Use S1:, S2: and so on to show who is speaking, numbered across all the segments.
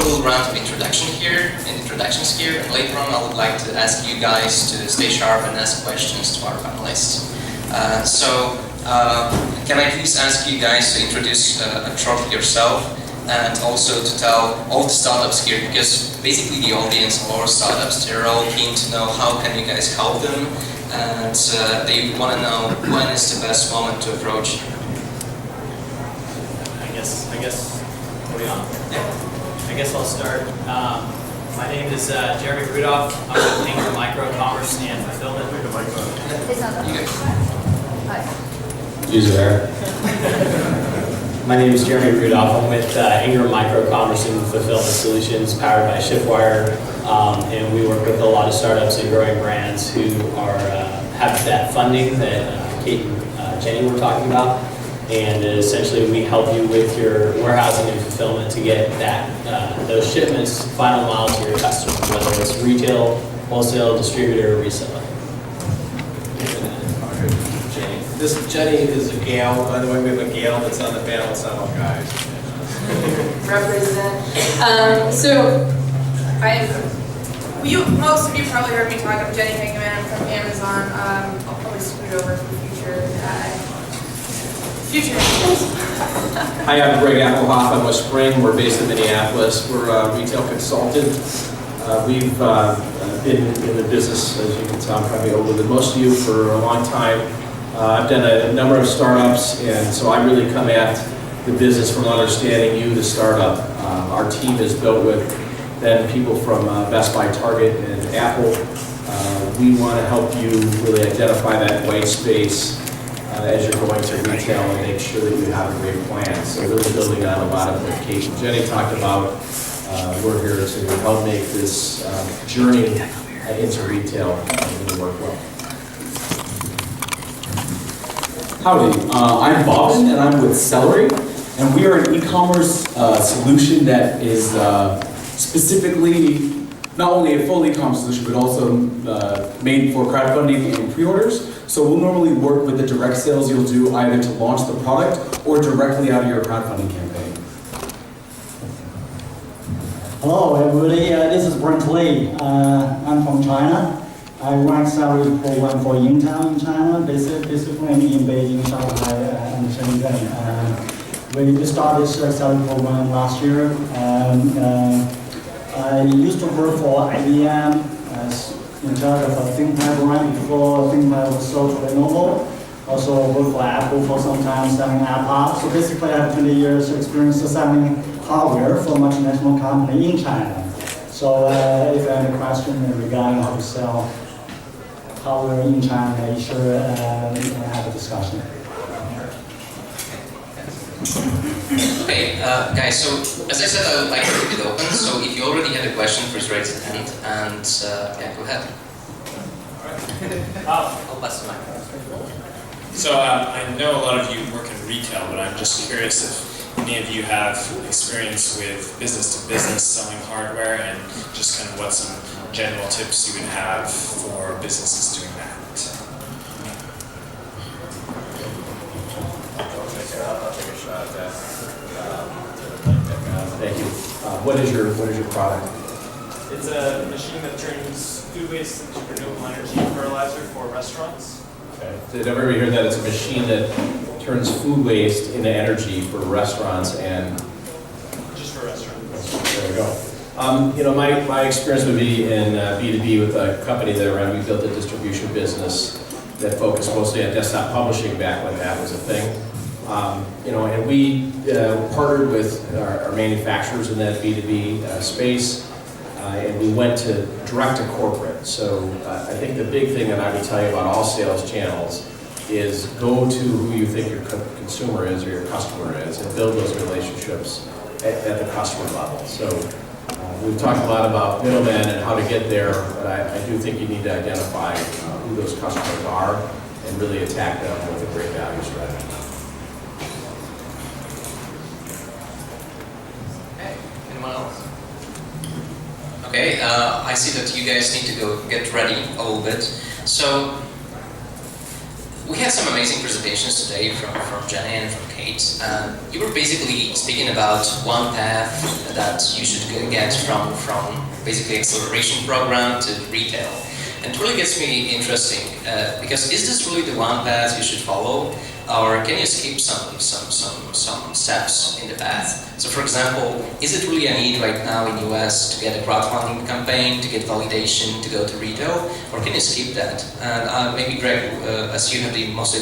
S1: little round of introductions here, and later on I would like to ask you guys to stay sharp and ask questions to our panelists. Can I please ask you guys to introduce shortly yourself, and also to tell all the startups here, because basically the audience of all startups, they're all keen to know how can you guys help them, and they want to know when is the best moment to approach.
S2: I guess, are we on?
S1: Yeah.
S2: I guess I'll start. My name is Jeremy Rudolph. I'm with Ingram Micro Commerce and Fulfillment.
S3: User error.
S2: My name is Jeremy Rudolph. I'm with Ingram Micro Commerce and Fulfillment Solutions, powered by Shipwire, and we work with a lot of startups and growing brands who are have that funding that Kate and Jenny were talking about. And essentially, we help you with your warehousing and fulfillment to get those shipments final mile to your customer, whether it's retail, wholesale, distributor, or reseller.
S3: Jenny is a gal. By the way, we have a gal that's on the panel. It's not all guys.
S4: Represent. Most of you probably heard me talk. I'm Jenny Hageman. I'm from Amazon. I'll probably scoot over for future.
S3: Hi, I'm Greg Appelhof. I'm with Spring. We're based in Minneapolis. We're a retail consultant. We've been in the business, as you can tell, I'm probably older than most of you, for a long time. I've done a number of startups, and so I really come at the business from understanding you, the startup. Our team is built with then people from Best Buy, Target, and Apple. We want to help you really identify that white space as you're going to retail and make sure that you have a great plan. So really building on a lot of what Kate and Jenny talked about. We're here to help make this journey into retail really work well.
S5: Howdy, I'm Bhavin and I'm with Celery, and we are an e-commerce solution that is specifically not only a full e-commerce solution, but also made for crowdfunding and pre-orders. So we'll normally work with the direct sales you'll do either to launch the product or directly out of your crowdfunding campaign.
S6: Hello everybody, this is Brent. I'm from China. I run Celery program for Intel in China, basically in Beijing, Shanghai, and Shenzhen. We started this Celery program last year. I used to work for IBM as in charge of ThinkPad right before ThinkPad was sold to Lenovo. Also worked for Apple for some time selling Appelhof. So basically I have 20 years experience selling hardware for a multinational company in China. So if you have any question regarding how to sell hardware in China, you should we can have a discussion.
S1: Okay, guys, so as I said, I would like to keep it open, so if you already had a question, please raise your hand, and yeah, go ahead. I'll pass the mic.
S7: So I know a lot of you work in retail, but I'm just curious if any of you have experience with business-to-business selling hardware, and just kind of what some general tips you would have for businesses doing that.
S3: I'll take a shot at that. Thank you. What is your product?
S8: It's a machine that turns food waste into renewable energy fertilizer for restaurants.
S3: Okay. Did everybody hear that? It's a machine that turns food waste into energy for restaurants and
S8: just for restaurants.
S3: There we go. You know, my experience would be in B2B with a company that I ran. We built a distribution business that focused mostly on desktop publishing back when that was a thing. You know, and we partnered with our manufacturers in that B2B space, and we went to direct to corporate. So I think the big thing that I would tell you about all sales channels is go to who you think your consumer is or your customer is, and build those relationships at the customer level. So we've talked a lot about middlemen and how to get there, but I do think you need to identify who those customers are and really attack them with a great value strategy.
S1: Anyone else? Okay, I see that you guys need to go get ready a little bit. So we had some amazing presentations today from Jenny and from Kate. You were basically speaking about one path that you should get from basically acceleration program to retail. And it really gets me interesting because is this really the one path you should follow, or can you skip some steps in the path? So, for example, is it really a need right now in US to get a crowdfunding campaign, to get validation, to go to retail, or can you skip that? And maybe Greg, as you have the most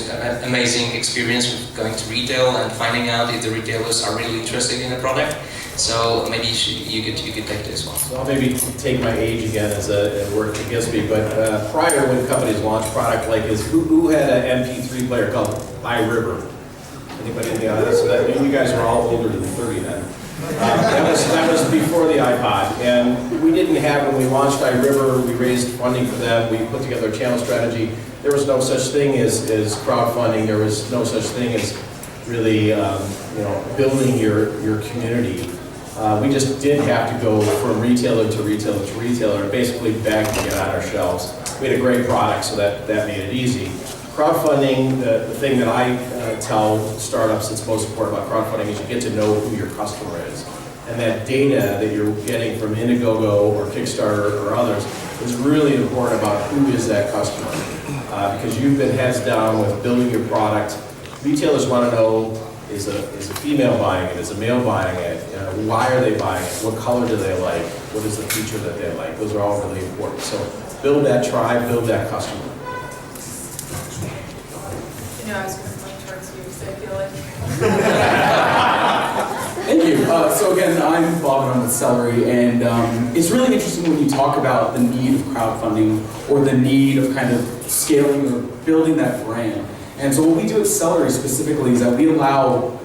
S1: amazing experience with going to retail and finding out if the retailers are really interested in the product. So maybe you could take this one.
S3: So I'll maybe take my age again as a work against me, but prior when companies launch product like this, who had an MP3 player called iRiver? Anybody in the audience? So that, you guys are all older than 30 then. That was before the iPod, and we didn't have, when we launched iRiver, we raised funding for them, we put together a channel strategy. There was no such thing as crowdfunding, there was no such thing as really building your community. We just did have to go from retailer to retailer to retailer and basically beg to get on our shelves. We had a great product, so that made it easy. Crowdfunding, the thing that I tell startups that's most important about crowdfunding is you get to know who your customer is. And that data that you're getting from Indiegogo or Kickstarter or others is really important about who is that customer. Because you've been heads down with building your product. Retailers want to know, is a female buying it? Is a male buying it? Why are they buying it? What color do they like? What is the feature that they like? Those are all really important. So build that tribe, build that customer.
S4: You know, I was going to point towards you because I feel like.
S5: Thank you. So again, I'm Bhavin, I'm with Celery, and it's really interesting when you talk about the need of crowdfunding or the need of kind of scaling or building that brand. And so what we do at Celery specifically is that we allow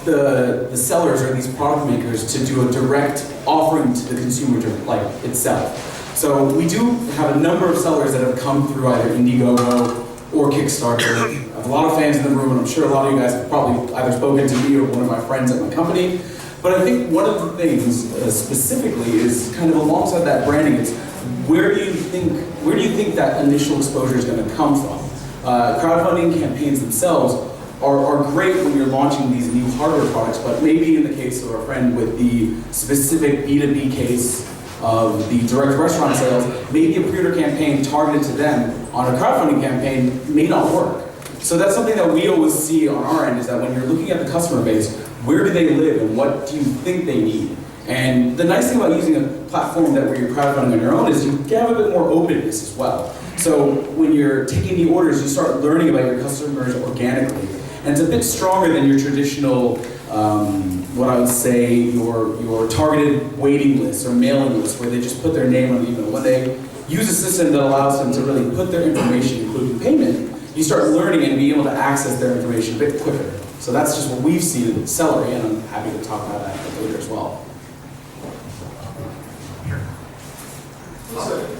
S5: the sellers or these product makers to do a direct offering to the consumer like itself. So we do have a number of sellers that have come through either Indiegogo or Kickstarter. I have a lot of fans in the room, and I'm sure a lot of you guys have probably either spoken to me or one of my friends at my company. But I think one of the things specifically is kind of alongside that branding is where do you think that initial exposure is going to come from? Crowdfunding campaigns themselves are great when you're launching these new hardware products, but maybe in the case of our friend with the specific B2B case of the direct restaurant sales, maybe a pre-order campaign targeted to them on a crowdfunding campaign may not work. So that's something that we always see on our end, is that when you're looking at the customer base, where do they live and what do you think they need? And the nice thing about using a platform that where you're crowdfunding on your own is you get a bit more openness as well. So when you're taking the orders, you start learning about your customers organically. And it's a bit stronger than your traditional, what I would say, your targeted waiting list or mailing list where they just put their name on the email. When they use a system that allows them to really put their information, including payment, you start learning and being able to access their information a bit quicker. So that's just what we've seen at Celery, and I'm happy to talk about that later as well.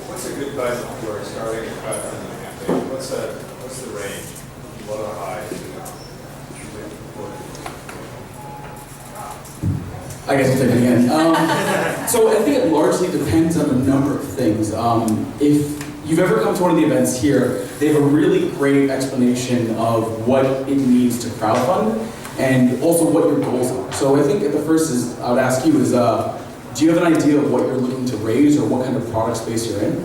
S9: What's a good budget for starting a crowdfunding campaign? What's the range? What are high?
S5: I guess I'll take it again. So I think it largely depends on a number of things. If you've ever come to one of the events here, they have a really great explanation of what it means to crowdfund and also what your goals are. So I think the first is, I would ask you is, do you have an idea of what you're looking to raise or what kind of product space you're in?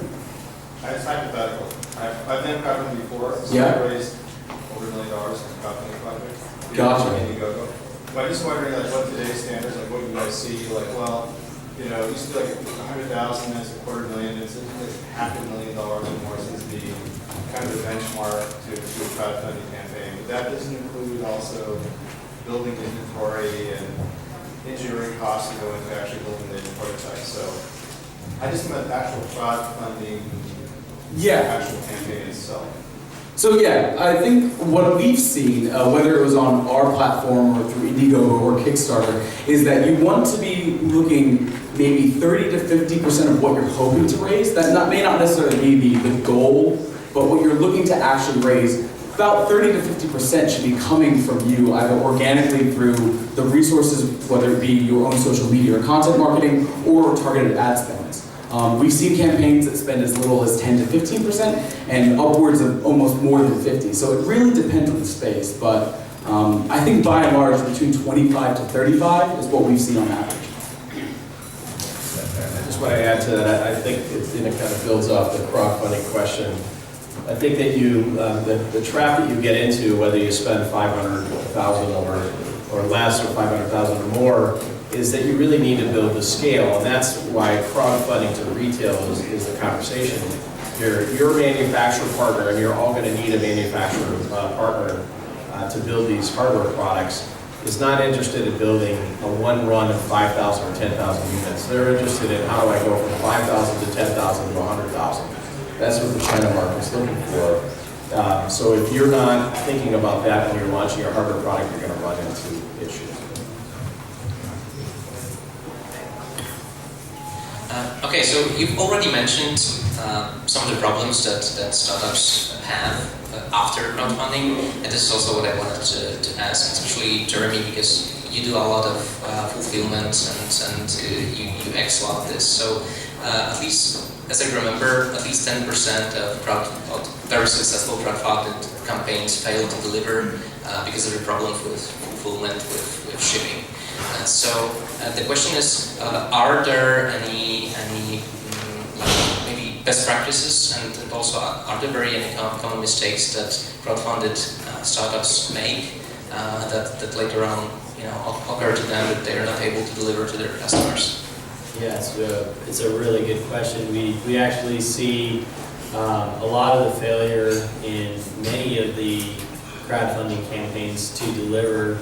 S9: It's hypothetical. I've done crowdfunding before, so
S5: Yeah.
S9: I raised over $1 million in a crowdfunding project.
S5: Gotcha.
S9: Indiegogo. But I'm just wondering, like, what today's standards, like, what you guys see, like, well, you know, it used to be like 100,000, it's $250,000, it's like $500,000 or more since the kind of the benchmark to a crowdfunding campaign. But that doesn't include also building inventory and engineering costs to go into actually building the prototype. So I just meant the actual crowdfunding, actual campaign itself.
S5: So yeah, I think what we've seen, whether it was on our platform or through Indiegogo or Kickstarter, is that you want to be looking maybe 30 to 50% of what you're hoping to raise. That may not necessarily be the goal, but what you're looking to actually raise, about 30 to 50% should be coming from you, either organically through the resources, whether it be your own social media or content marketing, or targeted ad spends. We've seen campaigns that spend as little as 10 to 15% and upwards of almost more than 50. So it really depends on the space, but I think by and large between 25 to 35 is what we've seen on average.
S3: I just want to add to that, I think it kind of builds off the crowdfunding question. I think that the trap that you get into, whether you spend 500,000 or less or 500,000 or more, is that you really need to build the scale, and that's why crowdfunding to retail is the conversation. You're a manufacturer partner, and you're all going to need a manufacturer partner to build these hardware products. Is not interested in building a one run of 5,000 or 10,000 units. They're interested in how do I go from 5,000 to 10,000 to 100,000. That's what the China market's looking for. So if you're not thinking about that when you're launching your hardware product, you're going to run into issues.
S1: Okay, so you've already mentioned some of the problems that startups have after crowdfunding, and this is also what I wanted to ask, especially Jeremy, because you do a lot of fulfillment and you excel at this. So at least, as I remember, at least 10% of very successful crowdfunded campaigns fail to deliver because of the problems with fulfillment, with shipping. So the question is, are there any maybe best practices, and also are there any common mistakes that crowdfunded startups make that later on occur to them that they are not able to deliver to their customers?
S2: Yeah, it's a really good question. We actually see a lot of the failure in many of the crowdfunding campaigns to deliver.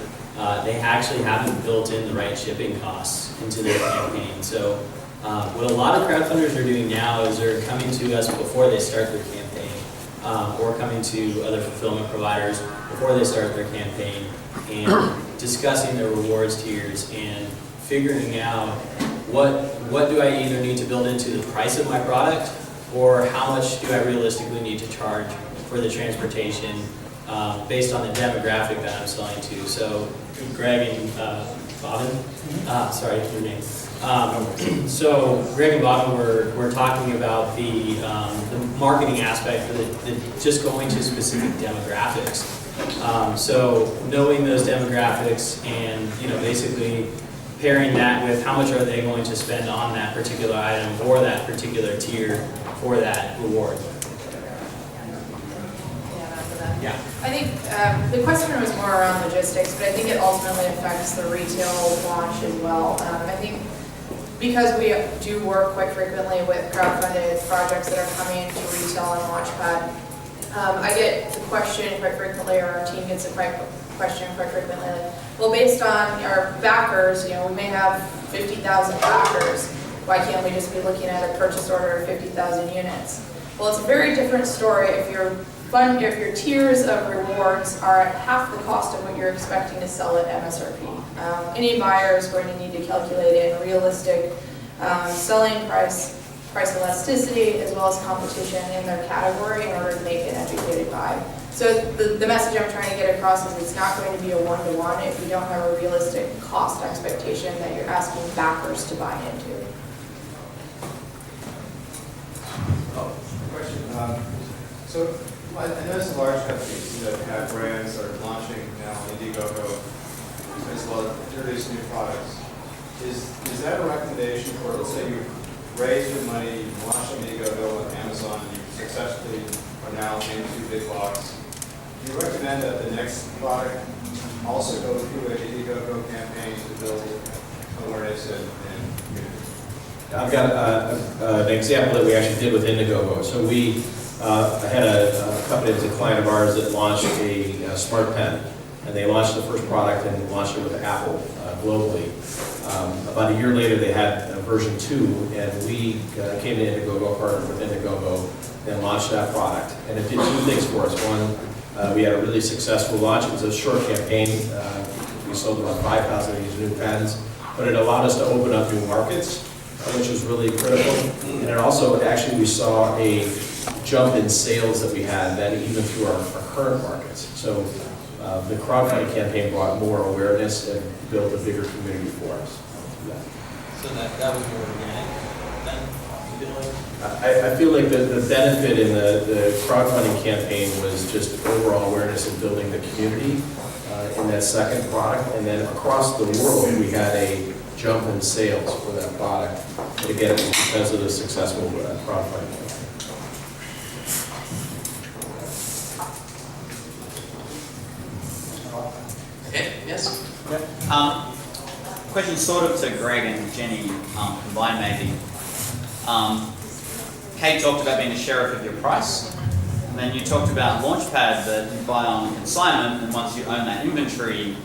S2: They actually haven't built in the right shipping costs into their campaign. So what a lot of crowdfunders are doing now is they're coming to us before they start their campaign, or coming to other fulfillment providers before they start their campaign, and discussing their rewards tiers and figuring out what do I either need to build into the price of my product, or how much do I realistically need to charge for the transportation based on the demographic that I'm selling to. So Greg and Bhavin, sorry, your name. So Greg and Bhavin were talking about the marketing aspect of the just going to specific demographics. So knowing those demographics and basically pairing that with how much are they going to spend on that particular item or that particular tier for that reward. Yeah.
S4: I think the question was more around logistics, but I think it ultimately affects the retail launch as well. I think because we do work quite frequently with crowdfunded projects that are coming into retail and Launchpad, I get the question quite frequently, or our team gets the question quite frequently, like, well, based on our backers, we may have 50,000 backers. Why can't we just be looking at a purchase order of 50,000 units? Well, it's a very different story if your tiers of rewards are at half the cost of what you're expecting to sell at MSRP. Any buyer is going to need to calculate in realistic selling price elasticity, as well as competition in their category in order to make an educated buy. So the message I'm trying to get across is it's not going to be a one-to-one if you don't have a realistic cost expectation that you're asking backers to buy into.
S9: Question. So I noticed large companies that have brands that are launching now on Indiegogo as well as introduce new products. Is that a recommendation for, let's say you raise your money, you launch on Indiegogo on Amazon, you successfully are now into big box. Do you recommend that the next product also go through an Indiegogo campaign to build awareness and community?
S3: I've got an example that we actually did with Indiegogo. So I had a company that was a client of ours that launched a smart pen, and they launched the first product and launched it with Apple globally. About a year later, they had version 2, and we came to Indiegogo, partnered with Indiegogo, and launched that product. And it did two things for us. One, we had a really successful launch. It was a short campaign. We sold about 5,000 of these new pens, but it allowed us to open up new markets, which was really critical. And it also, actually, we saw a jump in sales that we had then even through our current markets. So the crowdfunding campaign brought more awareness and built a bigger community for us.
S2: So that was more organic then?
S3: I feel like the benefit in the crowdfunding campaign was just overall awareness of building the community in that second product, and then across the world we had a jump in sales for that product. But again, it was because of the successful crowdfunding campaign.
S1: Okay, yes?
S10: Question sort of to Greg and Jenny, combined maybe. Kate talked about being a sheriff of your price, and then you talked about Launchpad that you buy on consignment, and once you own that inventory,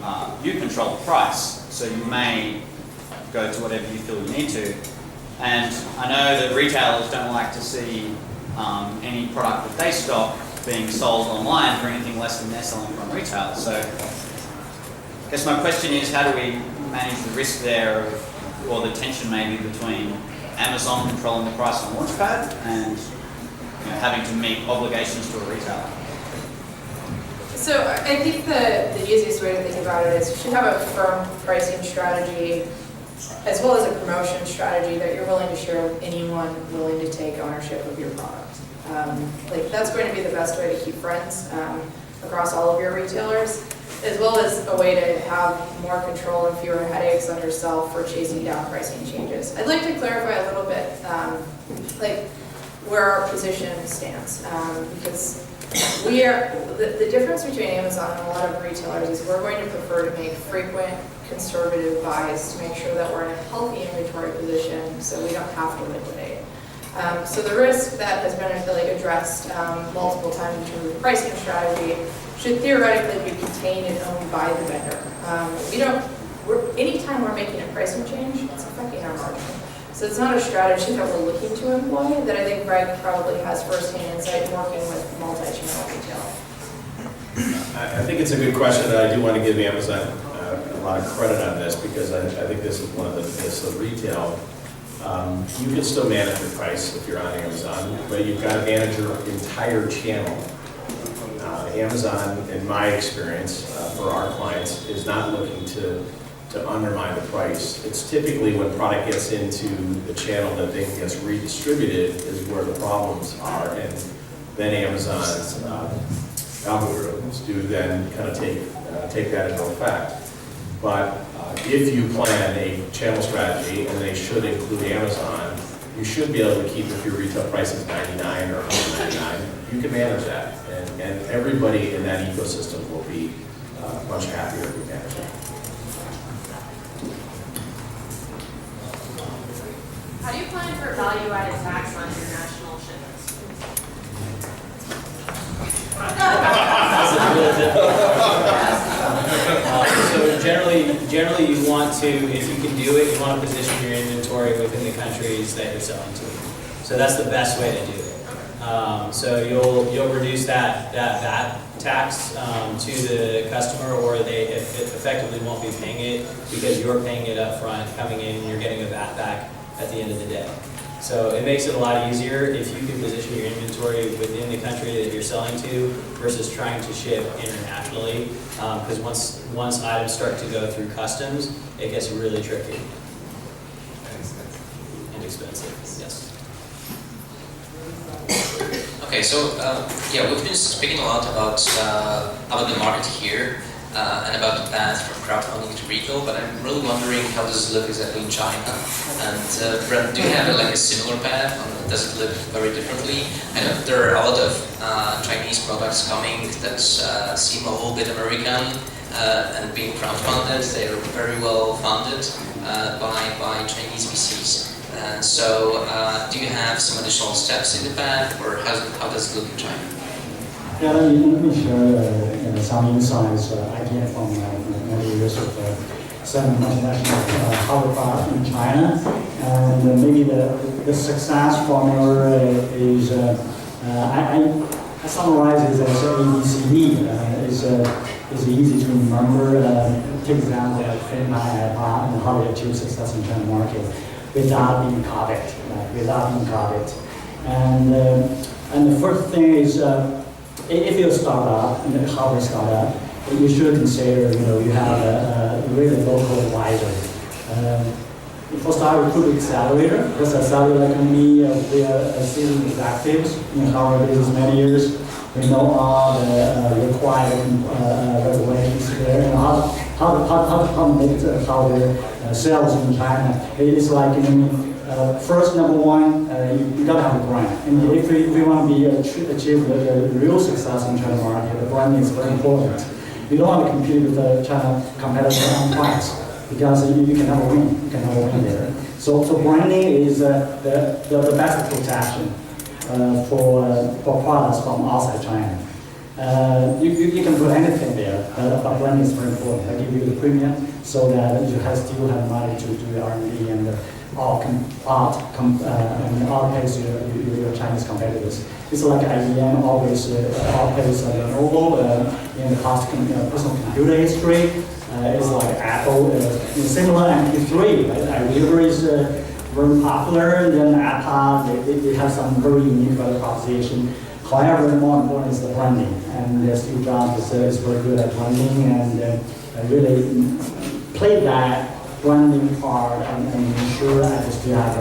S10: you control the price. So you may go to whatever you feel you need to. And I know that retailers don't like to see any product that they stock being sold online for anything less than they're selling from retail. So I guess my question is, how do we manage the risk there, or the tension maybe between Amazon controlling the price on Launchpad and having to meet obligations to a retailer?
S4: So I think the easiest way to think about it is you should have a firm pricing strategy as well as a promotion strategy that you're willing to share with anyone willing to take ownership of your product. Like that's going to be the best way to keep friends across all of your retailers, as well as a way to have more control and fewer headaches on yourself for chasing down pricing changes. I'd like to clarify a little bit like where our position stands, because we are, the difference between Amazon and a lot of retailers is we're going to prefer to make frequent conservative buys to make sure that we're in a healthy inventory position so we don't have to liquidate. So the risk that has been addressed multiple times in terms of pricing strategy should theoretically be contained and owned by the vendor. Anytime we're making a pricing change, it's affecting our margin. So it's not a strategy that we're looking to employ that I think Greg probably has firsthand insight working with multi-channel retail.
S3: I think it's a good question, and I do want to give Amazon a lot of credit on this, because I think this is one of the myths of retail. You can still manage your price if you're on Amazon, but you've got to manage your entire channel. Amazon, in my experience, for our clients, is not looking to undermine the price. It's typically when product gets into the channel that then gets redistributed is where the problems are, and then Amazon's algorithms do then kind of take that into effect. But if you plan a channel strategy, and they should include Amazon, you should be able to keep, if your retail price is $99 or $199, you can manage that, and everybody in that ecosystem will be much happier if you manage that.
S11: How do you plan for value-added tax on international shipments?
S2: So generally you want to, if you can do it, you want to position your inventory within the countries that you're selling to. So that's the best way to do it. So you'll reduce that VAT tax to the customer, or they effectively won't be paying it because you're paying it up front, coming in, and you're getting a VAT back at the end of the day. So it makes it a lot easier if you can position your inventory within the country that you're selling to versus trying to ship internationally. Because once items start to go through customs, it gets really tricky. And expensive, yes.
S1: Okay, so yeah, we've been speaking a lot about the market here and about the path from crowdfunding to retail, but I'm really wondering how does it look exactly in China? And Brent, do you have a similar path? Does it look very differently? I know there are a lot of Chinese products coming that seem a little bit American and being crowdfunded. They are very well funded by Chinese VCs. So do you have some additional steps in the path, or how does it look in China?
S6: Yeah, let me share some insights I get from many years of selling multinational counterpart in China. And maybe the success formula is, I summarize it as ABCD. It's easy to remember. Take example like Appelhof and how they achieve success in China market without being copied. And the first thing is, if you're a startup, a hardware startup, you should consider, you have a really local advisor. first I recruited Accelerator, because Accelerator like me, we are seasoned executives in Harvard business many years. We know all the required regulations there, and how to make how the sales in China. It's like, first, number one, you gotta have a brand. And if we want to achieve the real success in China market, the brand is very important. You don't want to compete with the China competitor on price, because you can never win. You can never win there. So branding is the best protection for products from outside China. You can put anything there, but branding is very important. I give you the premium so that you still have money to do the R&D and outpace your Chinese competitors. It's like IBM always outpace Lenovo in the past personal computer history. It's like Apple, similar MP3. Right? is very popular. Then Apple, they have some very unique value proposition. However, more important is the branding. And Steve Jobs is very good at branding and really play that branding part and ensure that you still have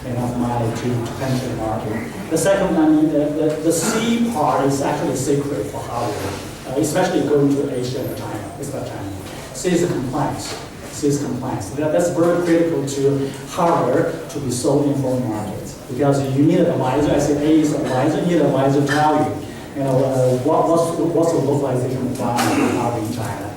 S6: enough money to penetrate the market. The second one, the C part is actually secret for hardware, especially going to Asia and China, especially China. C is compliance. C is compliance. That's very critical to hardware to be sold in foreign markets, because you need an advisor. I say A is advisor. You need an advisor to tell you, what's the localization requirement in China.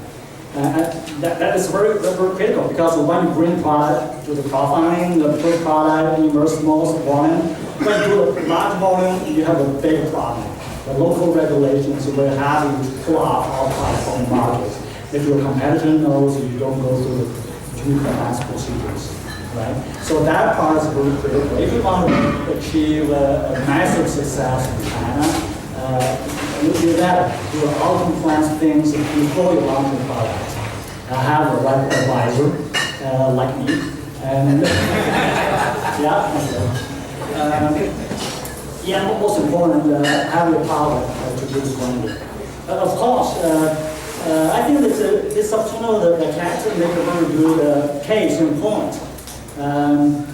S6: That is very critical, because when you bring product to the crowdfunding, the big product immerse most volume. When you do a large volume, you have a big problem. The local regulations will have you to pull out all products from the market. If your competitor knows you don't go through the due compliance procedures, right? So that part is very critical. If you want to achieve a massive success in China, you do that. Do all compliance things before you launch the product. I have a right advisor, like me, and most important, have the power to do this branding. Of course, I think it's up to know the cat make a very good case and point.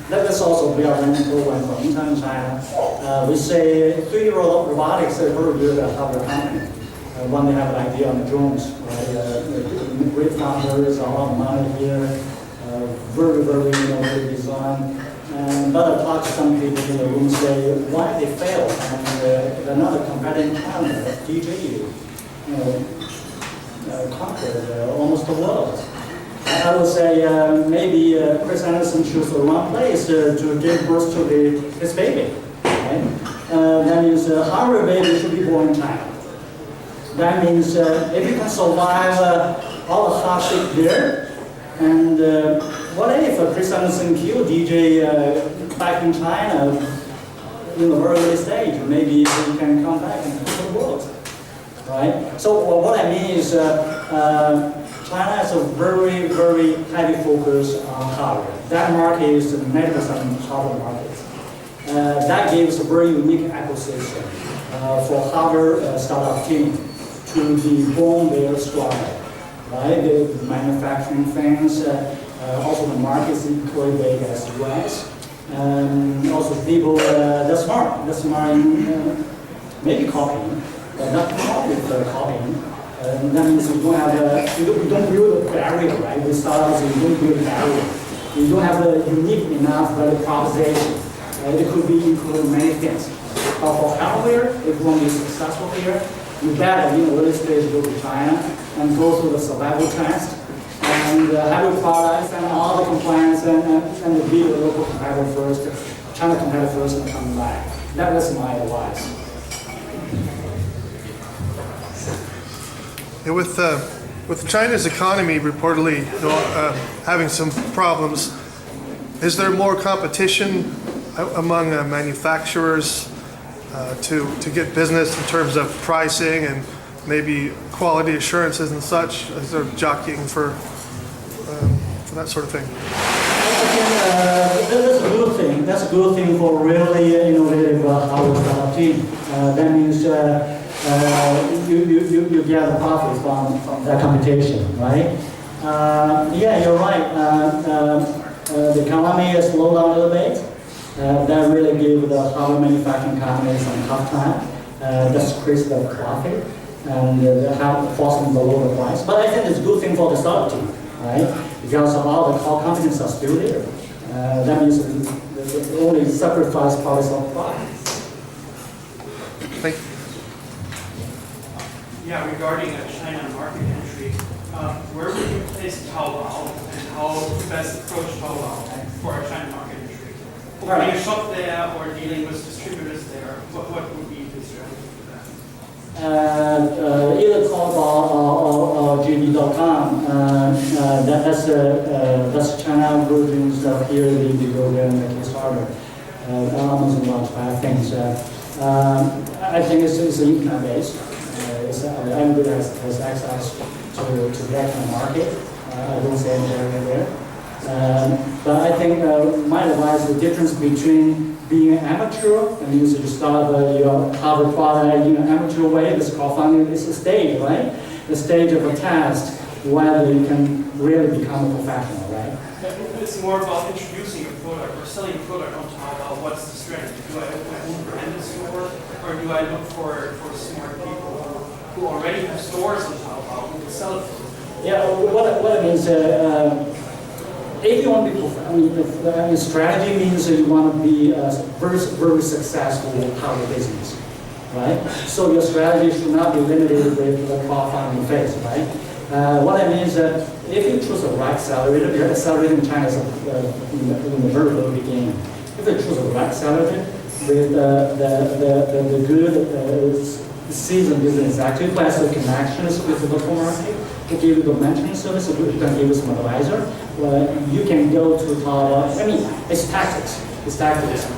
S6: That's also we are running program for Intel in China. We say 3D robotics is a very good hardware company. When they have an idea on the drones, right? Great founders, a lot of money here, very innovative design. But I talk to some people in the room say why they fail, and another competitive partner, DJU, conquered almost the world. I would say maybe Chris Anderson chose the wrong place to give birth to his baby. Right? That means Harvard baby should be born in China. That means if you can survive all the hardship there, and what if Chris Anderson killed DJ back in China in the very early stage? Maybe he can come back and conquer the world, right? So what I mean is China has a very heavy focus on hardware. That market is 90% hardware market. That gives a very unique ecosystem for hardware startup team to be born there strong, right? The manufacturing things, also the market is equally big as the US. Also people, they're smart in maybe copying, but not copying. That means you don't have you don't build a barrier, right? With startups, you don't build a barrier. You don't have a unique enough value proposition. It could be including many things. But for hardware, if you want to be successful here, you better, early stage, go to China and go through the survival test and have your products and all the compliance and be the local competitor first, China competitor first, and come back. That was my advice.
S12: Yeah, with China's economy reportedly having some problems, is there more competition among manufacturers to get business in terms of pricing and maybe quality assurances and such? Is there jockeying for that sort of thing?
S6: That's a good thing. That's a good thing for really innovative hardware startup team. That means you get the profit from that competition, right? Yeah, you're right. the economy is slowed down a little bit. That really give the hardware manufacturing companies some tough time. That's increase the profit and have force them below the price. But I think it's a good thing for the startup team, right? Because all the core companies are still there. That means the only sacrifice part is on profit.
S12: Thank you.
S8: Yeah, regarding a China market entry, where would you place Taobao and how to best approach Taobao for a China market entry? Opening a shop there or dealing with distributors there, what would be the strategy for that?
S6: Either Taobao or JD.com. That's China versions of here, the Indiegogo and the Kickstarter. Amazon Launchpad things. I think it's internet based. Everybody has access to that kind of market. I don't see any barrier there. But I think my advice, the difference between being an amateur and you start your hardware product in an amateur way, this crowdfunding is a stage, right? The stage of a test whether you can really become a professional, right?
S8: It's more about introducing a product or selling a product on Taobao. What's the strategy? Do I open my own branded store or do I look for smart people who already have stores on Taobao who can sell it?
S6: Yeah, what I mean is, if you want to be, strategy means that you want to be very, very successful in hardware business, right? So your strategy should not be limited with the crowdfunding phase, right? What I mean is that if you choose the right accelerator, the accelerator in China is in the very early beginning. If you choose the right accelerator with the good seasoned business executive who has the connections with the local market, to give you the mentoring service, who can give you some advisor, you can go to Taobao. I mean, it's tactics,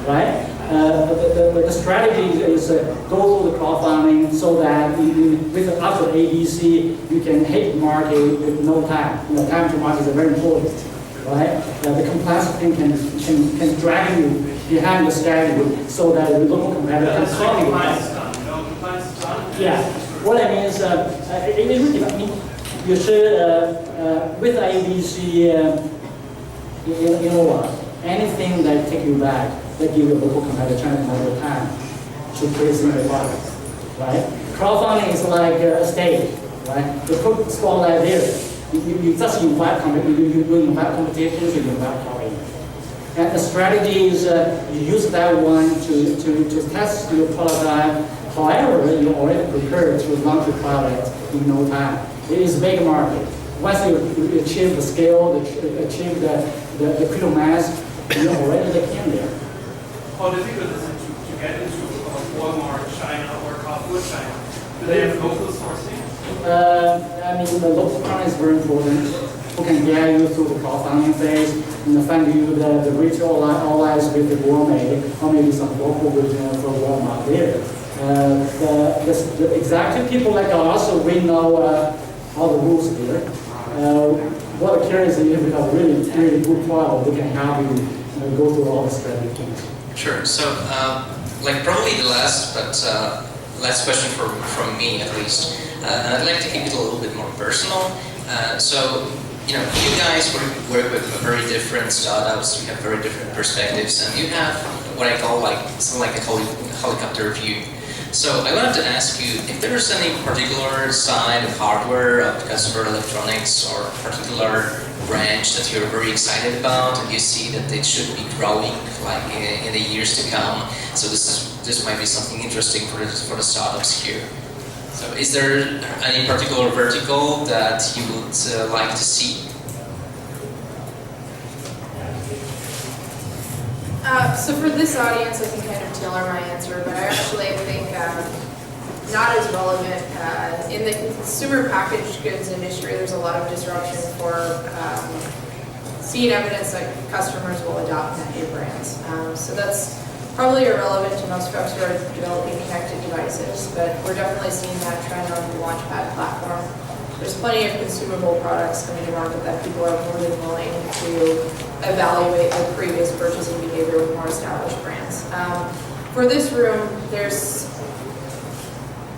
S6: right? The strategy is go through the crowdfunding so that with after ABC, you can hit the market with no time. Time to market is very important, right? The complexity can drag you behind the schedule so that the local competitor can copy you. Yeah, what I mean is, you should, with ABC, you know what, anything that take you back, that give your local competitor, China competitor time to place in the product, right? Crowdfunding is like a stage, right? You put spotlight there. You just invite competitions, you invite competitions, you invite companies. And the strategy is you use that one to test your product. However, you already prepared to launch your product in no time. It is a big market. Once you achieve the scale, achieve the critical mass, you already in there.
S8: How difficult is it to get into Walmart China or Carrefour China? Do they have local sourcing?
S6: The local partner is very important. Who can get you through the crowdfunding phase and find you the retail allies with the gourmet, or maybe some local regional for Walmart there. The executive people like us, we know all the rules here. What I'm curious is if you have really, really good product, we can help you go through all the strategies.
S1: Sure. So, probably the last, but last question from me at least. And I'd like to keep it a little bit more personal. You guys work with very different startups. You have very different perspectives, and you have what I call something like a helicopter view. So I wanted to ask you if there's any particular side of hardware, of consumer electronics, or particular branch that you're very excited about, and you see that it should be growing in the years to come. So this might be something interesting for the startups here. So is there any particular vertical that you would like to see?
S4: So for this audience, I can kind of tailor my answer, but I actually think not as relevant. In the consumer packaged goods industry, there's a lot of disruption for seeing evidence that customers will adopt net new brands. So that's probably irrelevant to most folks who are developing connected devices, but we're definitely seeing that trend on the Launchpad platform. There's plenty of consumable products coming to market that people are more than willing to evaluate their previous purchasing behavior with more established brands. For this room, there's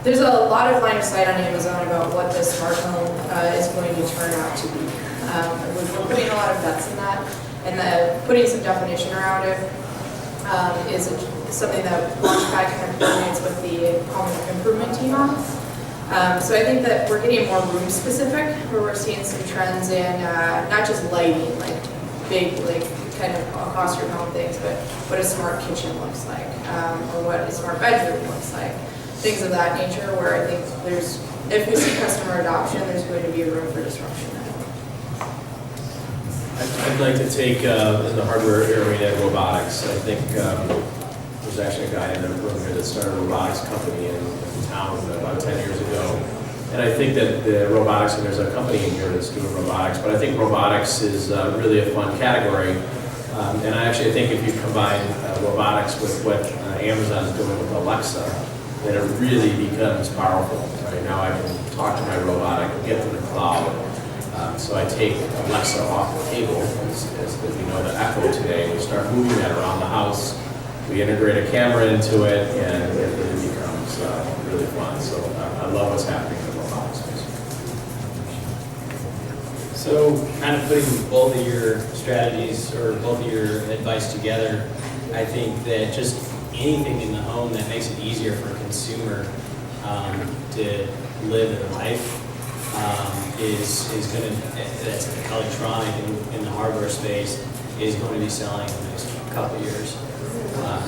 S4: a lot of line of sight on Amazon about what the smartphone is going to turn out to be. We're putting a lot of bets in that. and putting some definition around it is something that Launchpad kind of coordinates with the home improvement team on. So I think that we're getting more room specific, where we're seeing some trends in not just lighting, like big, like kind of across your home things, but what a smart kitchen looks like, or what a smart bedroom looks like, things of that nature. Where I think if we see customer adoption, there's going to be room for disruption.
S3: I'd like to take in the hardware arena robotics. I think there's actually a guy in the room here that started a robotics company in town about 10 years ago. And I think that the robotics, and there's a company in here that's doing robotics, but I think robotics is really a fun category. And I actually think if you combine robotics with what Amazon is doing with Alexa, then it really becomes powerful. Right now I can talk to my robot, I can get to the cloud. So I take Alexa off the table, as we know the Echo today. We start moving that around the house. We integrate a camera into it, and it really becomes really fun. So I love what's happening in the robotics space.
S2: So kind of putting both of your strategies or both of your advice together, I think that just anything in the home that makes it easier for a consumer to live their life is going to, that's electronic in the hardware space, is going to be selling in the next couple of years.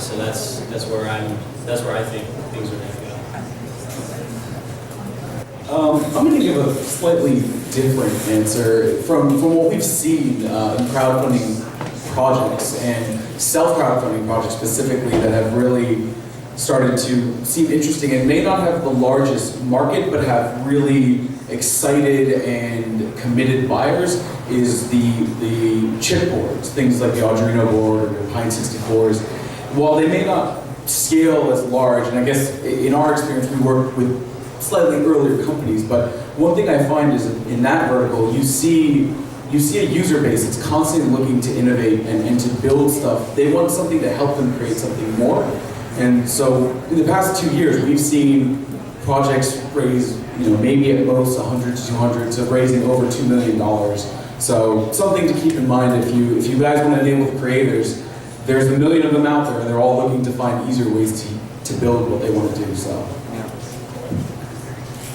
S2: So that's where I think things are going to go.
S5: I'm going to give a slightly different answer from what we've seen in crowdfunding projects and self-crowdfunding projects specifically that have really started to seem interesting and may not have the largest market but have really excited and committed buyers is the chip boards, things like the Arduino board or the Pine 64s. While they may not scale as large, and I guess in our experience we work with slightly earlier companies, but one thing I find is in that vertical you see a user base that's constantly looking to innovate and to build stuff. They want something to help them create something more. And so in the past 2 years we've seen projects raise, maybe at most 100 to 200 to raising over $2 million. So something to keep in mind if you guys want to enable the creators, there's a million of them out there and they're all looking to find easier ways to build what they want to do. So.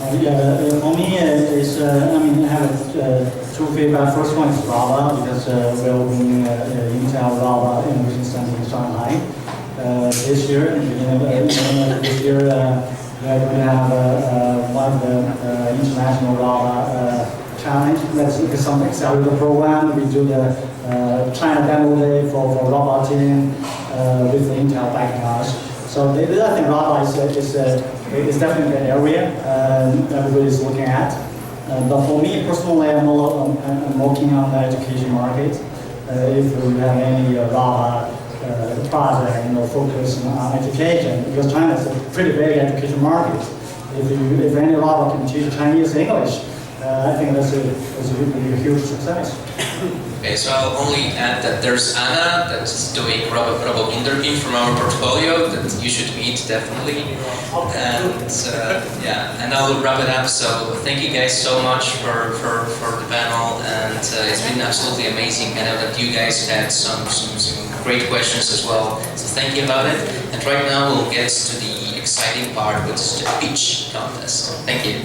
S6: For me, I have two feedback. First one is Rava, because we're opening Intel Rava Innovation Center in Shanghai this year. This year, we're going to have one of the international Rava challenge. That's some Accelerator program. We do the China demo day for Rava team with the Intel backing us. So I think Rava is definitely an area everybody is looking at. But for me personally, I'm working on the education market. If we have any Rava project, focus on education, because China is a pretty big education market. If any Rava can teach Chinese English, I think that's a huge success.
S1: Okay, so I'll only add that there's Anna that's doing Robo Interview from our portfolio that you should meet definitely. And and I will wrap it up. So thank you guys so much for the panel, and it's been absolutely amazing. I know that you guys had some great questions as well. So thank you about it. And right now we'll get to the exciting part, which is the pitch contest. Thank you.